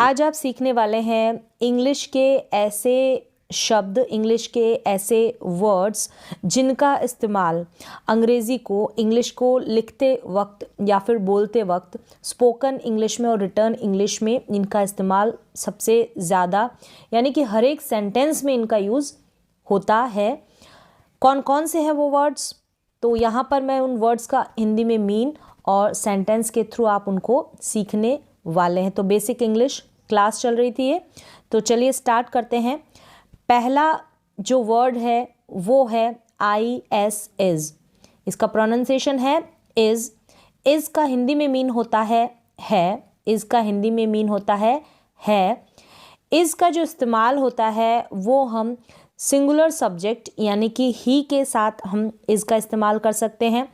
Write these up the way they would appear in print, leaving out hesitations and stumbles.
आज आप सीखने वाले हैं इंग्लिश के ऐसे शब्द, इंग्लिश के ऐसे वर्ड्स जिनका इस्तेमाल अंग्रेज़ी को, इंग्लिश को लिखते वक्त या फिर बोलते वक्त स्पोकन इंग्लिश में और रिटर्न इंग्लिश में इनका इस्तेमाल सबसे ज़्यादा, यानी कि हर एक सेंटेंस में इनका यूज़ होता है। कौन कौन से हैं वो वर्ड्स? तो यहाँ पर मैं उन वर्ड्स का हिंदी में मीन और सेंटेंस के थ्रू आप उनको सीखने वाले हैं। तो बेसिक इंग्लिश क्लास चल रही थी ये, तो चलिए स्टार्ट करते हैं। पहला जो वर्ड है वो है IS इज़। इसका प्रोनाउंसिएशन है इज़। इज़ का हिंदी में मीन होता है। इज़ का हिंदी में मीन होता है। इज़ का जो इस्तेमाल होता है वो हम सिंगुलर सब्जेक्ट यानी कि ही के साथ हम इज़ का इस्तेमाल कर सकते हैं।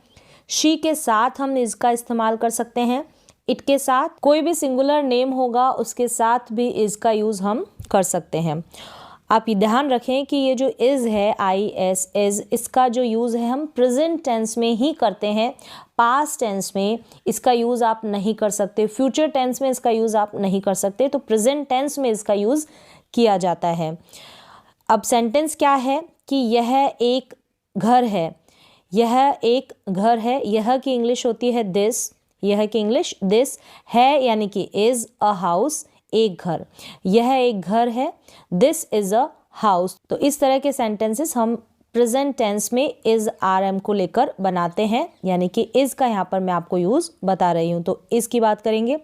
शी के साथ हम इज़ का इस्तेमाल कर सकते हैं। इट के साथ कोई भी सिंगुलर नेम होगा उसके साथ भी इज़ का यूज़ हम कर सकते हैं। आप ये ध्यान रखें कि ये जो इज़ है IS इज़, इसका जो यूज़ है हम प्रेजेंट टेंस में ही करते हैं। पास्ट टेंस में इसका यूज़ आप नहीं कर सकते, फ्यूचर टेंस में इसका यूज़ आप नहीं कर सकते, तो प्रेजेंट टेंस में इसका यूज़ किया जाता है। अब सेंटेंस क्या है कि यह एक घर है। यह एक घर है, यह की इंग्लिश होती है दिस। यह की इंग्लिश दिस है, यानी कि इज़ अ हाउस, एक घर। यह एक घर है, दिस इज़ अ हाउस। तो इस तरह के सेंटेंसेस हम प्रेजेंट टेंस में इज़ RM को लेकर बनाते हैं, यानी कि इज़ का यहाँ पर मैं आपको यूज़ बता रही हूँ। तो इज़ की बात करेंगे।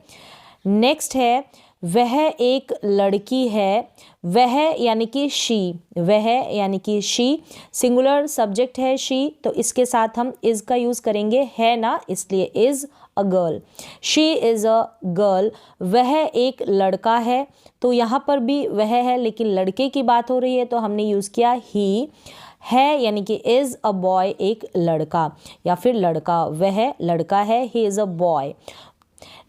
नेक्स्ट है वह एक लड़की है। वह यानी कि शी, वह यानी कि शी, सिंगुलर सब्जेक्ट है शी, तो इसके साथ हम इज़ का यूज़ करेंगे, है ना, इसलिए is a girl. She is a girl. वह एक लड़का है, तो यहाँ पर भी वह है लेकिन लड़के की बात हो रही है तो हमने यूज़ किया ही। है यानी कि इज़ अ बॉय, एक लड़का या फिर लड़का, वह लड़का है, he is a boy.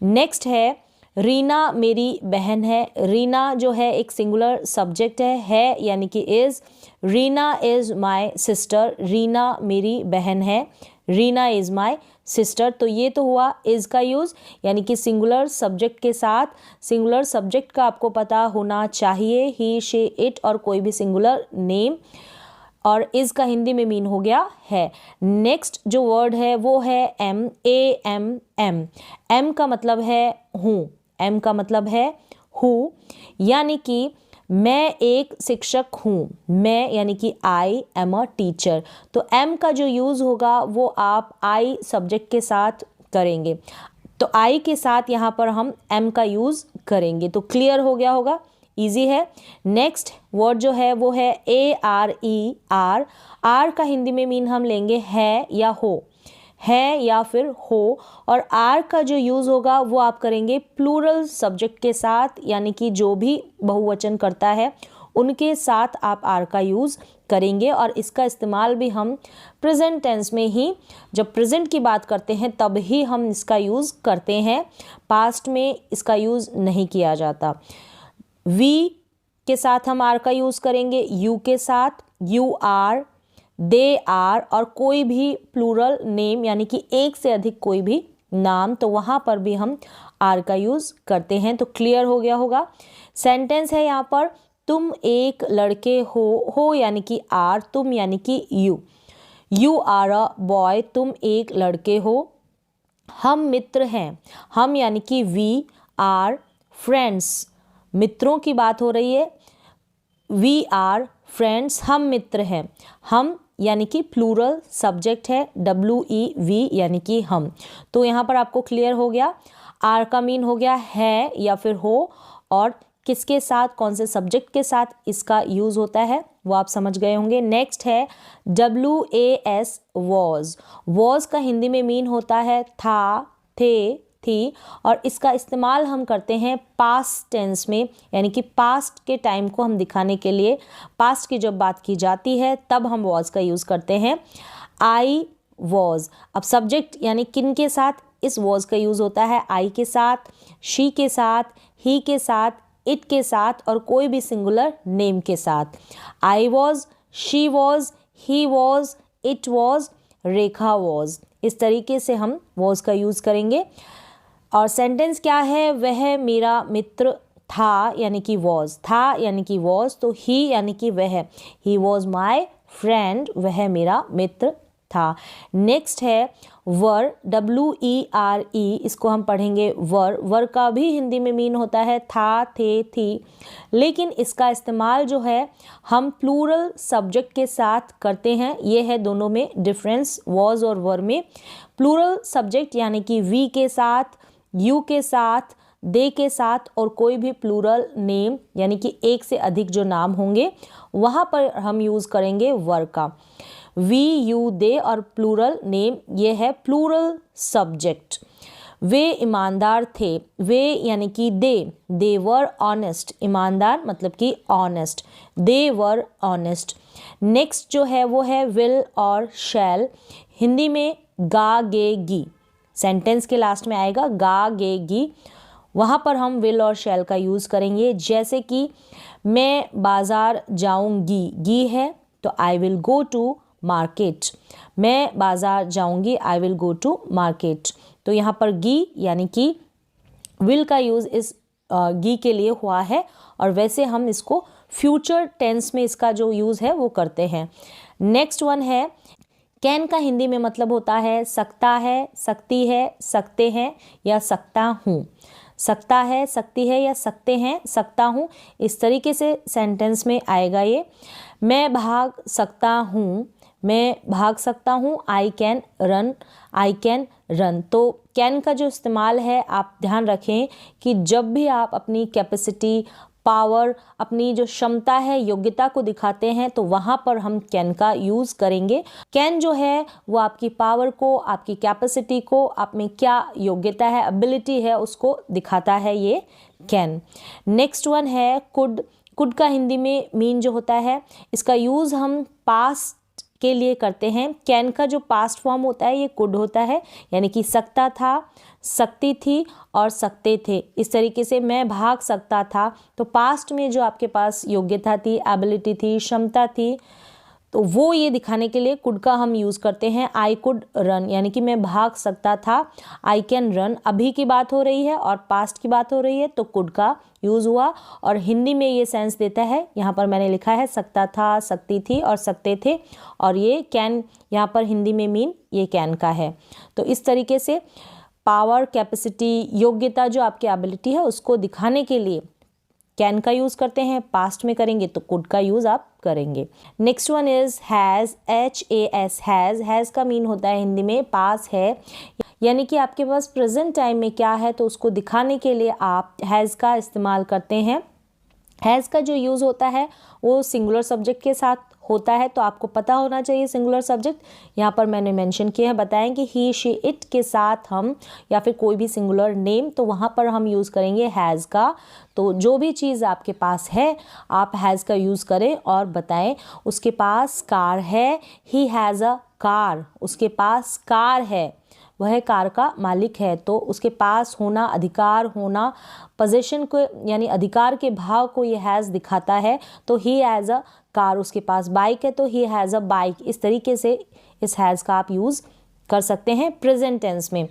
Next है रीना मेरी बहन है। रीना जो है एक सिंगुलर सब्जेक्ट है यानी कि is. Reena is my sister. Reena मेरी बहन है, रीना इज़ माय सिस्टर। तो ये तो हुआ इज़ का यूज़, यानी कि सिंगुलर सब्जेक्ट के साथ, सिंगुलर सब्जेक्ट का आपको पता होना चाहिए, ही शी इट और कोई भी सिंगुलर नेम। और इज़ का हिंदी में मीन हो गया है। नेक्स्ट जो वर्ड है वो है AMM। एम का मतलब है हूँ, एम का मतलब है हूँ, यानी कि मैं एक शिक्षक हूँ। मैं यानी कि आई एम अ टीचर। तो एम का जो यूज़ होगा वो आप आई सब्जेक्ट के साथ करेंगे, तो आई के साथ यहाँ पर हम एम का यूज़ करेंगे। तो क्लियर हो गया होगा, इजी है। नेक्स्ट वर्ड जो है वो है ARER। आर का हिंदी में मीन हम लेंगे है या हो, है या फिर हो, और आर का जो यूज़ होगा वो आप करेंगे प्लूरल सब्जेक्ट के साथ, यानी कि जो भी बहुवचन करता है उनके साथ आप आर का यूज़ करेंगे। और इसका इस्तेमाल भी हम प्रेजेंट टेंस में ही, जब प्रेजेंट की बात करते हैं तब ही हम इसका यूज़ करते हैं, पास्ट में इसका यूज़ नहीं किया जाता। वी के साथ हम आर का यूज़ करेंगे, यू के साथ यू आर, दे आर, और कोई भी प्लूरल नेम यानी कि एक से अधिक कोई भी नाम, तो वहाँ पर भी हम आर का यूज़ करते हैं। तो क्लियर हो गया होगा। सेंटेंस है यहाँ पर तुम एक लड़के हो यानी कि आर, तुम यानी कि यू आर अ बॉय, तुम एक लड़के हो। हम मित्र हैं, हम यानी कि वी आर फ्रेंड्स, मित्रों की बात हो रही है। वी आर फ्रेंड्स, हम मित्र हैं। हम यानी कि प्लूरल सब्जेक्ट है, WEV यानी कि हम। तो यहाँ पर आपको क्लियर हो गया, आर का मीन हो गया है या फिर हो, और किसके साथ, कौन से सब्जेक्ट के साथ इसका यूज़ होता है वो आप समझ गए होंगे। नेक्स्ट है WAS वॉज का हिंदी में मीन होता है था, थे, थी, और इसका इस्तेमाल हम करते हैं पास्ट टेंस में, यानी कि पास्ट के टाइम को हम दिखाने के लिए, पास्ट की जब बात की जाती है तब हम वॉज का यूज़ करते हैं। आई वॉज, अब सब्जेक्ट यानी किन के साथ इस वॉज का यूज़ होता है, आई के साथ, शी के साथ, ही के साथ, इट के साथ, और कोई भी सिंगुलर नेम के साथ। I was, she was, he was, it was, Rekha was, इस तरीके से हम वॉज का यूज़ करेंगे। और सेंटेंस क्या है, वह मेरा मित्र था यानी कि वॉज, था यानी कि वॉज, तो ही यानी कि वह, ही वॉज माई फ्रेंड, वह मेरा मित्र था। नेक्स्ट है वर, WERE, इसको हम पढ़ेंगे वर। वर का भी हिंदी में मीन होता है था, थे, थी, लेकिन इसका इस्तेमाल जो है हम प्लूरल सब्जेक्ट के साथ करते हैं। ये है दोनों में डिफरेंस, वॉज और वर में। प्लूरल सब्जेक्ट यानी कि वी के साथ, यू के साथ, दे के साथ और कोई भी प्लूरल नेम यानी कि एक से अधिक जो नाम होंगे वहाँ पर हम यूज़ करेंगे वर का। वी, यू, दे और प्लूरल नेम, ये है प्लूरल सब्जेक्ट। वे ईमानदार थे, वे यानी कि दे वर ऑनेस्ट, ईमानदार मतलब कि ऑनेस्ट, दे वर ऑनेस्ट। नेक्स्ट जो है वो है विल और शैल, हिंदी में गा, गे, गी, सेंटेंस के लास्ट में आएगा गा, गे, गी, वहाँ पर हम विल और शैल का यूज़ करेंगे। जैसे कि मैं बाज़ार जाऊँगी, गी है तो I will go to market, मैं बाज़ार जाऊँगी, I will go to market, तो यहाँ पर गी यानी कि विल का यूज़ इस गी के लिए हुआ है और वैसे हम इसको फ्यूचर टेंस में इसका जो यूज़ है वो करते हैं। नेक्स्ट वन है कैन का हिंदी में मतलब होता है सकता है, सकती है, सकते हैं या सकता हूँ। सकता है, सकती है या सकते हैं, सकता हूँ, इस तरीके से सेंटेंस में आएगा ये। मैं भाग सकता हूँ, मैं भाग सकता हूँ, I can run, I can run. तो कैन का जो इस्तेमाल है आप ध्यान रखें कि जब भी आप अपनी कैपेसिटी, पावर, अपनी जो क्षमता है, योग्यता को दिखाते हैं तो वहाँ पर हम कैन का यूज़ करेंगे। कैन जो है वो आपकी पावर को, आपकी कैपेसिटी को, आप में क्या योग्यता है, एबिलिटी है, उसको दिखाता है ये कैन। नेक्स्ट वन है कुड। कुड का हिंदी में मीन जो होता है, इसका यूज़ हम पास्ट के लिए करते हैं। कैन का जो पास्ट फॉर्म होता है ये कुड होता है, यानी कि सकता था, सकती थी और सकते थे। इस तरीके से मैं भाग सकता था, तो पास्ट में जो आपके पास योग्यता थी, एबिलिटी थी, क्षमता थी, तो वो ये दिखाने के लिए कुड का हम यूज़ करते हैं। आई कुड रन यानी कि मैं भाग सकता था, आई कैन रन अभी की बात हो रही है और पास्ट की बात हो रही है तो कुड का यूज़ हुआ और हिंदी में ये सेंस देता है। यहाँ पर मैंने लिखा है सकता था, सकती थी और सकते थे, और ये कैन यहाँ पर हिंदी में मीन ये कैन का है। तो इस तरीके से पावर, कैपेसिटी, योग्यता, जो आपकी एबिलिटी है उसको दिखाने के लिए कैन का यूज़ करते हैं। पास्ट में करेंगे तो कुड का यूज़ आप करेंगे। Next one is has, HAS, has का मीन होता है हिंदी में पास है, यानी कि आपके पास प्रेजेंट टाइम में क्या है तो उसको दिखाने के लिए आप हैज़ का इस्तेमाल करते हैं। हैज़ का जो यूज़ होता है वो सिंगुलर सब्जेक्ट के साथ होता है, तो आपको पता होना चाहिए सिंगुलर सब्जेक्ट। यहाँ पर मैंने मेंशन किया है, बताएं कि ही, शी, इट के साथ हम या फिर कोई भी सिंगुलर नेम, तो वहाँ पर हम यूज़ करेंगे हैज़ का। तो जो भी चीज़ आपके पास है आप हैज़ का यूज़ करें और बताएं। उसके पास कार है, ही हैज़ अ कार, उसके पास कार है, वह कार का मालिक है, तो उसके पास होना, अधिकार होना, पोजीशन को यानी अधिकार के भाव को ये हैज़ दिखाता है। तो ही हैज़ अ कार, उसके पास बाइक है तो ही हैज़ अ बाइक। इस तरीके से इस हैज़ का आप यूज़ कर सकते हैं प्रेजेंट टेंस में।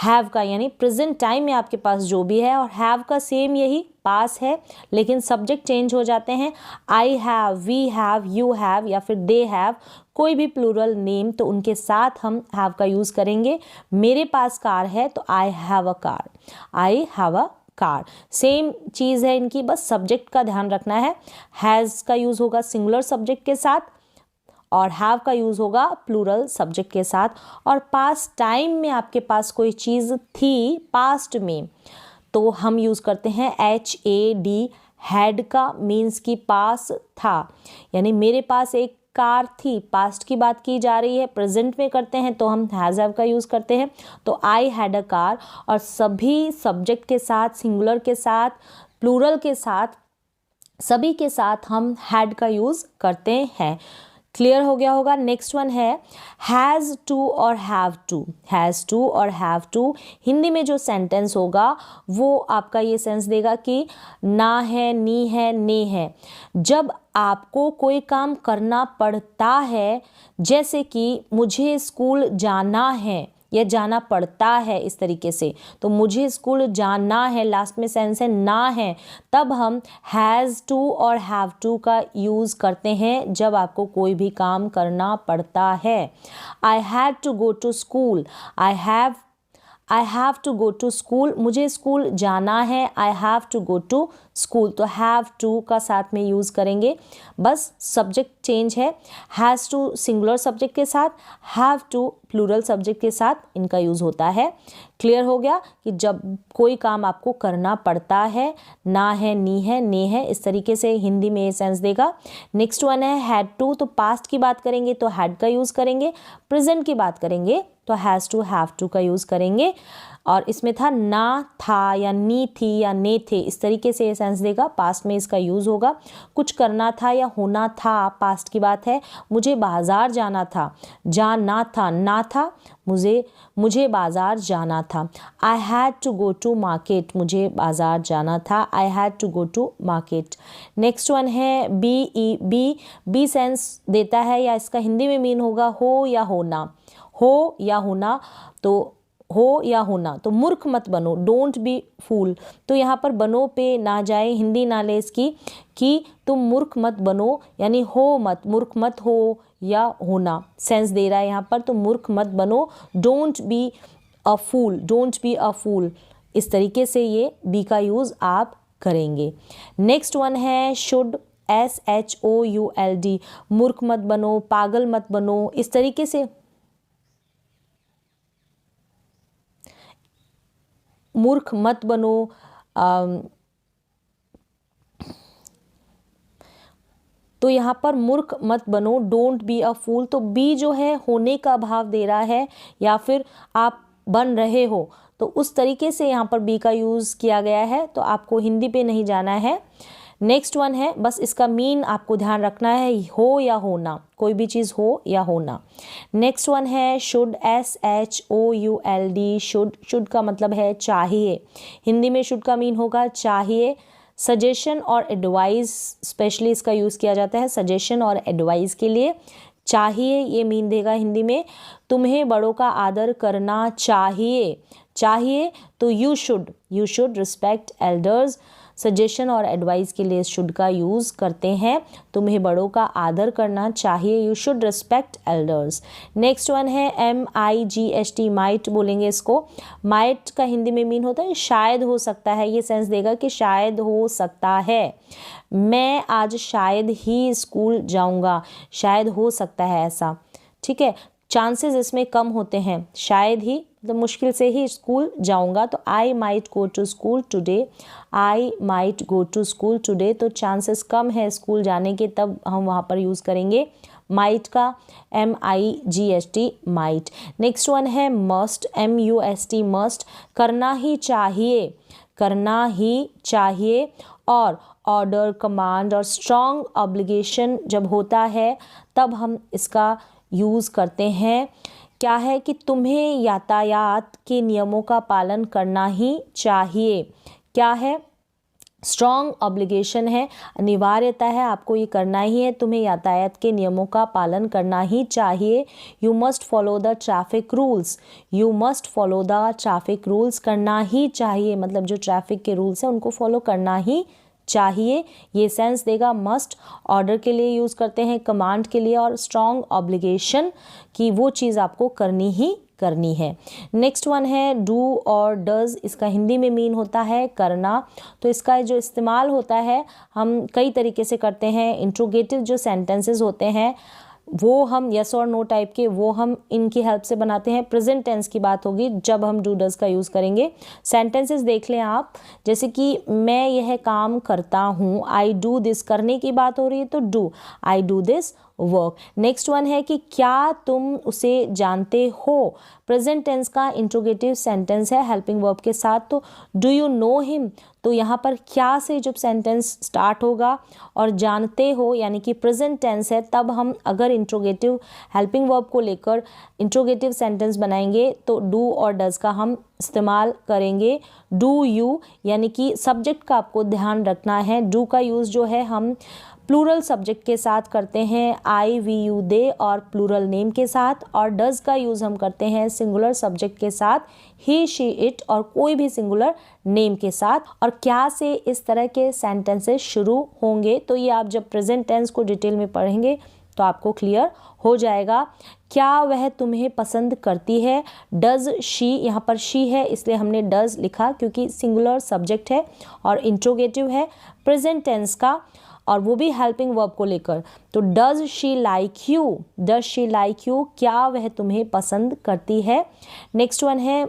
हैव का यानी प्रेजेंट टाइम में आपके पास जो भी है, और हैव का सेम यही पास है लेकिन सब्जेक्ट चेंज हो जाते हैं। I have, we have, you have या फिर दे हैव, कोई भी प्लूरल नेम तो उनके साथ हम हैव का यूज़ करेंगे। मेरे पास कार है तो I have a car, I have a car. Same चीज़ है इनकी, बस सब्जेक्ट का ध्यान रखना है। हैज़ का यूज़ होगा सिंगुलर सब्जेक्ट के साथ और हैव का यूज़ होगा प्लूरल सब्जेक्ट के साथ। और पास्ट टाइम में आपके पास कोई चीज़ थी पास्ट में तो हम यूज़ करते हैं HAD, हैड का मीन्स की पास था, यानी मेरे पास एक कार थी, पास्ट की बात की जा रही है, प्रेजेंट में करते हैं तो हम हैज़ हैव का यूज़ करते हैं। तो आई हैड अ कार, और सभी सब्जेक्ट के साथ, सिंगुलर के साथ, प्लूरल के साथ, सभी के साथ हम हैड का यूज़ करते हैं। क्लियर हो गया होगा। नेक्स्ट वन है हैज़ टू और हैव टू। हैज़ टू और हैव टू हिंदी में जो सेंटेंस होगा वो आपका ये सेंस देगा कि ना है, नी है, ने है। जब आपको कोई काम करना पड़ता है, जैसे कि मुझे स्कूल जाना है या जाना पड़ता है, इस तरीके से। तो मुझे स्कूल जाना है, लास्ट में सेंस है ना है, तब हम हैज़ टू और हैव टू का यूज़ करते हैं जब आपको कोई भी काम करना पड़ता है। I had to go to school, I have to go to school, मुझे स्कूल जाना है, I have to go to school. तो हैव टू का साथ में यूज़ करेंगे, बस सब्जेक्ट चेंज है, हैज़ टू सिंगुलर सब्जेक्ट के साथ, हैव टू प्लूरल सब्जेक्ट के साथ इनका यूज़ होता है। क्लियर हो गया कि जब कोई काम आपको करना पड़ता है, ना है, नी है, ने है, इस तरीके से हिंदी में ये सेंस देगा। नेक्स्ट वन है हैड टू, तो पास्ट की बात करेंगे तो हैड का यूज़ करेंगे, प्रेजेंट की बात करेंगे तो हैज़ टू, हैव टू का यूज़ करेंगे। और इसमें था ना था या नी थी या ने थे, इस तरीके से ये सेंस देगा, पास्ट में इसका यूज़ होगा। कुछ करना था या होना था, पास्ट की बात है। मुझे बाज़ार जाना था, जाना था, ना था, मुझे बाज़ार जाना था। I had to go to market, मुझे बाज़ार जाना था, I had to go to market. Next one है बी सेंस देता है या इसका हिंदी में मीन होगा हो या होना, हो या होना। तो हो या होना, तो मूर्ख मत बनो, डोंट बी फूल। तो यहाँ पर बनो पे ना जाए, हिंदी ना ले इसकी कि तुम मूर्ख मत बनो, यानी हो मत, मूर्ख मत हो या होना सेंस दे रहा है यहाँ पर। तो मूर्ख मत बनो, don't be a fool, don't be a fool, इस तरीके से ये बी का यूज़ आप करेंगे। नेक्स्ट वन है शुड, SHOULD, मूर्ख मत बनो, पागल मत बनो, इस तरीके से मूर्ख मत बनो। तो यहाँ पर मूर्ख मत बनो, डोंट बी अ फूल, तो बी जो है होने का भाव दे रहा है या फिर आप बन रहे हो, तो उस तरीके से यहाँ पर बी का यूज़ किया गया है। तो आपको हिंदी पे नहीं जाना है। नेक्स्ट वन है, बस इसका मीन आपको ध्यान रखना है, हो या होना, कोई भी चीज़ हो या होना। नेक्स्ट वन है शुड, SHOULD, शुड का मतलब है चाहिए, हिंदी में शुड का मीन होगा चाहिए। सजेशन और एडवाइस स्पेशली इसका यूज़ किया जाता है, सजेशन और एडवाइस के लिए। चाहिए ये मीन देगा हिंदी में, तुम्हें बड़ों का आदर करना चाहिए, चाहिए तो you should respect elders. Suggestion और एडवाइस के लिए शुड का यूज़ करते हैं, तुम्हें बड़ों का आदर करना चाहिए, you should respect elders. Next one है MIGHT, माइट बोलेंगे इसको। माइट का हिंदी में मीन होता है शायद हो सकता है, ये सेंस देगा कि शायद हो सकता है। मैं आज शायद ही स्कूल जाऊंगा, शायद हो सकता है ऐसा, ठीक है, चांसेस इसमें कम होते हैं, शायद ही मतलब मुश्किल से ही स्कूल जाऊंगा। तो I might go to school today, I might go to school today, तो चांसेस कम है स्कूल जाने के, तब हम वहाँ पर यूज़ करेंगे माइट का, MIGHT, माइट। नेक्स्ट वन है मस्ट, MUST, मस्ट, करना ही चाहिए, करना ही चाहिए। और ऑर्डर, कमांड और स्ट्रॉन्ग ऑब्लिगेशन जब होता है तब हम इसका यूज़ करते हैं। क्या है कि तुम्हें यातायात के नियमों का पालन करना ही चाहिए, क्या है, स्ट्रॉन्ग ऑब्लिगेशन है, अनिवार्यता है, आपको ये करना ही है, तुम्हें यातायात के नियमों का पालन करना ही चाहिए। You must follow the traffic rules, you must follow the traffic rules, करना ही चाहिए मतलब जो ट्रैफिक के रूल्स हैं उनको फॉलो करना ही चाहिए, ये सेंस देगा। मस्ट ऑर्डर के लिए यूज़ करते हैं, कमांड के लिए, और स्ट्रॉन्ग ऑब्लिगेशन कि वो चीज़ आपको करनी ही करनी है। नेक्स्ट वन है डू और डज, इसका हिंदी में मीन होता है करना। तो इसका जो इस्तेमाल होता है हम कई तरीके से करते हैं। इंट्रोगेटिव जो सेंटेंसेस होते हैं वो हम यस और नो टाइप के, वो हम इनकी हेल्प से बनाते हैं। प्रेजेंट टेंस की बात होगी जब हम डू डज का यूज़ करेंगे। सेंटेंसेस देख लें आप, जैसे कि मैं यह काम करता हूँ, आई डू दिस, करने की बात हो रही है तो do, I do this work. Next one है कि क्या तुम उसे जानते हो, प्रेजेंट टेंस का इंट्रोगेटिव सेंटेंस है हेल्पिंग वर्ब के साथ, तो डू यू नो हिम, तो यहाँ पर क्या से जब सेंटेंस स्टार्ट होगा और जानते हो यानी कि प्रेजेंट टेंस है, तब हम अगर इंट्रोगेटिव हेल्पिंग वर्ब को लेकर इंट्रोगेटिव सेंटेंस बनाएंगे तो डू और डज का हम इस्तेमाल करेंगे। डू यू यानी कि सब्जेक्ट का आपको ध्यान रखना है, डू का यूज़ जो है हम प्लूरल सब्जेक्ट के साथ करते हैं आई, वी, यू, दे और प्लूरल नेम के साथ, और डज का यूज़ हम करते हैं सिंगुलर सब्जेक्ट के साथ ही, शी, इट और कोई भी सिंगुलर नेम के साथ। और क्या से इस तरह के सेंटेंसेस शुरू होंगे, तो ये आप जब प्रेजेंट टेंस को डिटेल में पढ़ेंगे तो आपको क्लियर हो जाएगा। क्या वह तुम्हें पसंद करती है, डज शी, यहाँ पर शी है इसलिए हमने डज लिखा क्योंकि सिंगुलर सब्जेक्ट है और इंट्रोगेटिव है प्रेजेंट टेंस का, और वो भी हेल्पिंग वर्ब को लेकर। तो does she like you, does she like you, क्या वह तुम्हें पसंद करती है। नेक्स्ट वन है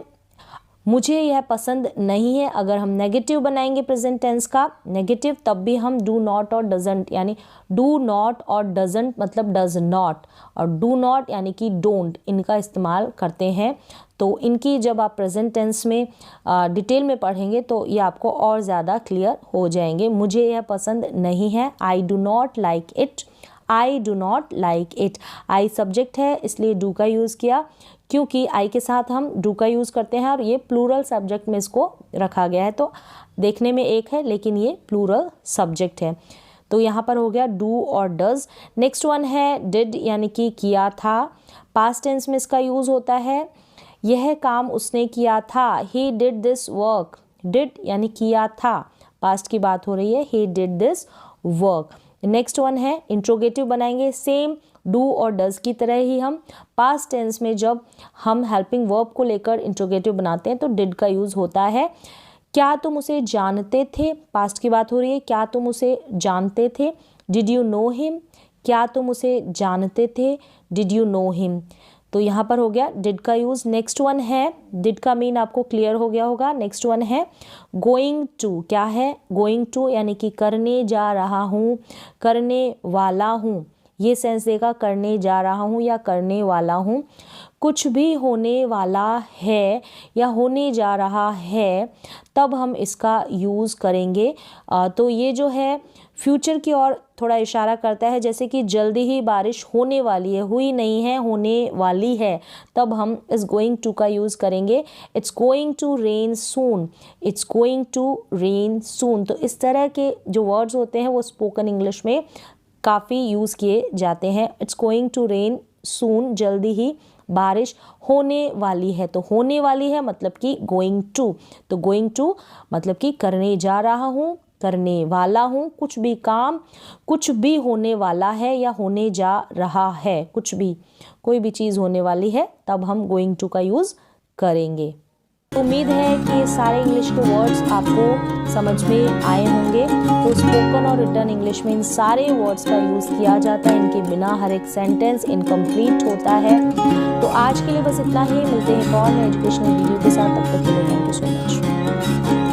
मुझे यह पसंद नहीं है। अगर हम नेगेटिव बनाएंगे प्रेजेंट टेंस का नेगेटिव, तब भी हम डू नॉट और डजंट, यानी डू नॉट और डजंट मतलब डज नॉट, और डू नॉट यानी कि डोंट, इनका इस्तेमाल करते हैं। तो इनकी जब आप प्रेजेंट टेंस में डिटेल में पढ़ेंगे तो ये आपको और ज़्यादा क्लियर हो जाएंगे। मुझे यह पसंद नहीं है, I do not like it, I do not like it. I subject है इसलिए डू का यूज़ किया, क्योंकि आई के साथ हम डू का यूज़ करते हैं और ये प्लूरल सब्जेक्ट में इसको रखा गया है। तो देखने में एक है लेकिन ये प्लूरल सब्जेक्ट है। तो यहाँ पर हो गया डू और डज। नेक्स्ट वन है डिड, यानी कि किया था। पास्ट टेंस में इसका यूज़ होता है, यह काम उसने किया था, he did this work. Did यानी किया था, पास्ट की बात हो रही है, he did this work. Next one है इंट्रोगेटिव बनाएंगे, सेम डू और डज की तरह ही हम पास्ट टेंस में जब हम हेल्पिंग वर्ब को लेकर इंट्रोगेटिव बनाते हैं तो डिड का यूज़ होता है। क्या तुम उसे जानते थे, पास्ट की बात हो रही है, क्या तुम उसे जानते थे, डिड यू नो हिम, क्या तुम उसे जानते थे, डिड यू नो हिम। तो यहाँ पर हो गया डिड का यूज़। नेक्स्ट वन है, डिड का मीन आपको क्लियर हो गया होगा। नेक्स्ट वन है गोइंग टू, क्या है गोइंग टू, यानी कि करने जा रहा हूँ, करने वाला हूँ, ये सेंस देगा करने जा रहा हूँ या करने वाला हूँ। कुछ भी होने वाला है या होने जा रहा है तब हम इसका यूज़ करेंगे। तो ये जो है फ्यूचर की ओर थोड़ा इशारा करता है, जैसे कि जल्दी ही बारिश होने वाली है, हुई नहीं है होने वाली है, तब हम इस गोइंग टू का यूज़ करेंगे। It's going to rain soon, it's going to rain soon. तो इस तरह के जो वर्ड्स होते हैं वो स्पोकन इंग्लिश में काफ़ी यूज़ किए जाते हैं। इट्स गोइंग टू रेन सून, जल्दी ही बारिश होने वाली है। तो होने वाली है मतलब कि गोइंग टू, तो गोइंग टू मतलब कि करने जा रहा हूँ, करने वाला हूँ, कुछ भी काम, कुछ भी होने वाला है या होने जा रहा है, कुछ भी कोई भी चीज़ होने वाली है तब हम गोइंग टू का यूज़ करेंगे। उम्मीद है कि ये सारे इंग्लिश के वर्ड्स आपको समझ में आए होंगे। तो स्पोकन और रिटन इंग्लिश में इन सारे वर्ड्स का यूज़ किया जाता है, इनके बिना हर एक सेंटेंस इनकम्प्लीट होता है। तो आज के लिए बस इतना ही, मिलते हैं एक और एजुकेशनल वीडियो के साथ, तब तक के लिए थैंक यू सो मच।